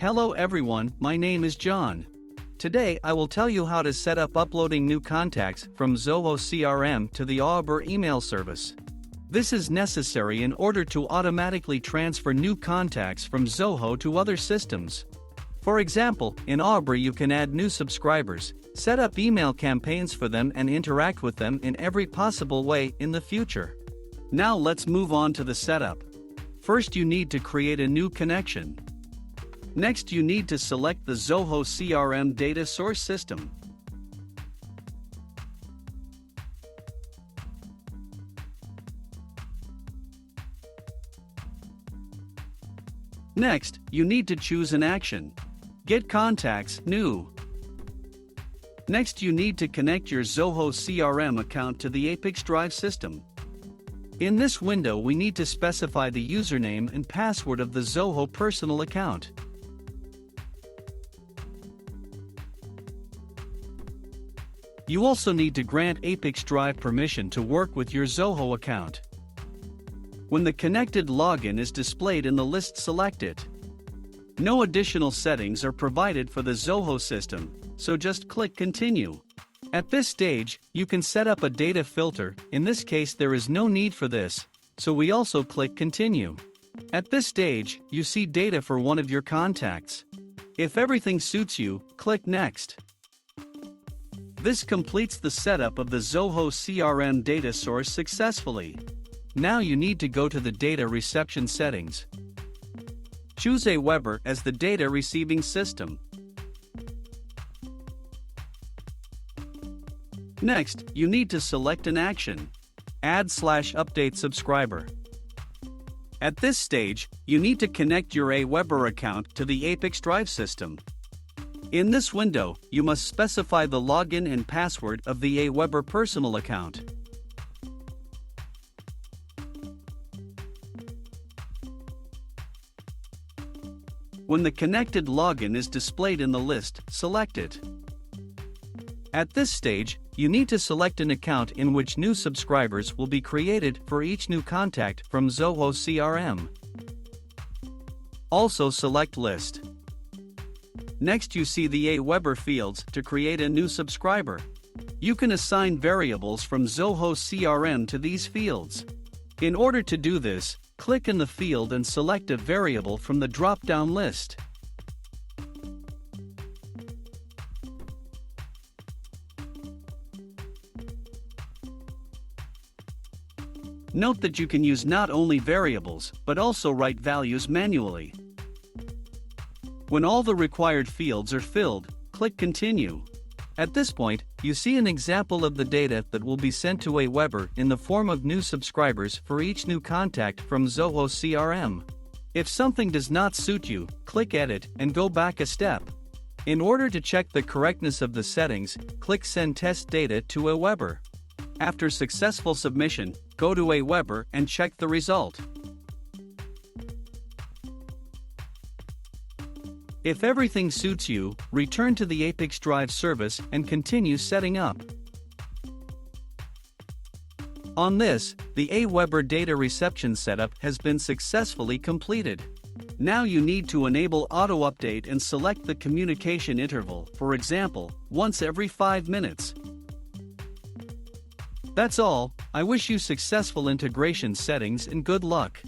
Hello everyone, my name is John. Today I will tell you how to set up uploading new contacts from Zoho CRM to the Aweber email service. This is necessary in order to automatically transfer new contacts from Zoho to other systems. For example, in Aweber you can add new subscribers, set up email campaigns for them and interact with them in every possible way in the future. Now let's move on to the setup. First you need to create a new connection. Next you need to select the Zoho CRM data source system. Next, you need to choose an action. Get contacts, new. Next you need to connect your Zoho CRM account to the ApiX-Drive system. In this window we need to specify the username and password of the Zoho personal account. You also need to grant ApiX-Drive permission to work with your Zoho account. When the connected login is displayed in the list, select it. No additional settings are provided for the Zoho system, so just click Continue. At this stage, you can set up a data filter. In this case there is no need for this, so we also click Continue. At this stage, you see data for one of your contacts. If everything suits you, click Next. This completes the setup of the Zoho CRM data source successfully. Now you need to go to the data reception settings. Choose Aweber as the data receiving system. Next, you need to select an action. Add/update subscriber. At this stage, you need to connect your Aweber account to the ApiX-Drive system. In this window, you must specify the login and password of the Aweber personal account. When the connected login is displayed in the list, select it. At this stage, you need to select an account in which new subscribers will be created for each new contact from Zoho CRM. Also select List. Next you see the Aweber fields to create a new subscriber. You can assign variables from Zoho CRM to these fields. In order to do this, click in the field and select a variable from the drop-down list. Note that you can use not only variables, but also write values manually. When all the required fields are filled, click Continue. At this point, you see an example of the data that will be sent to Aweber in the form of new subscribers for each new contact from Zoho CRM. If something does not suit you, click Edit and go back a step. In order to check the correctness of the settings, click Send Test Data to Aweber. After successful submission, go to Aweber and check the result. If everything suits you, return to the ApiX-Drive service and continue setting up. On this, the Aweber data reception setup has been successfully completed. Now you need to enable auto-update and select the communication interval, for example, once every 5 minutes. That's all. I wish you successful integration settings and good luck.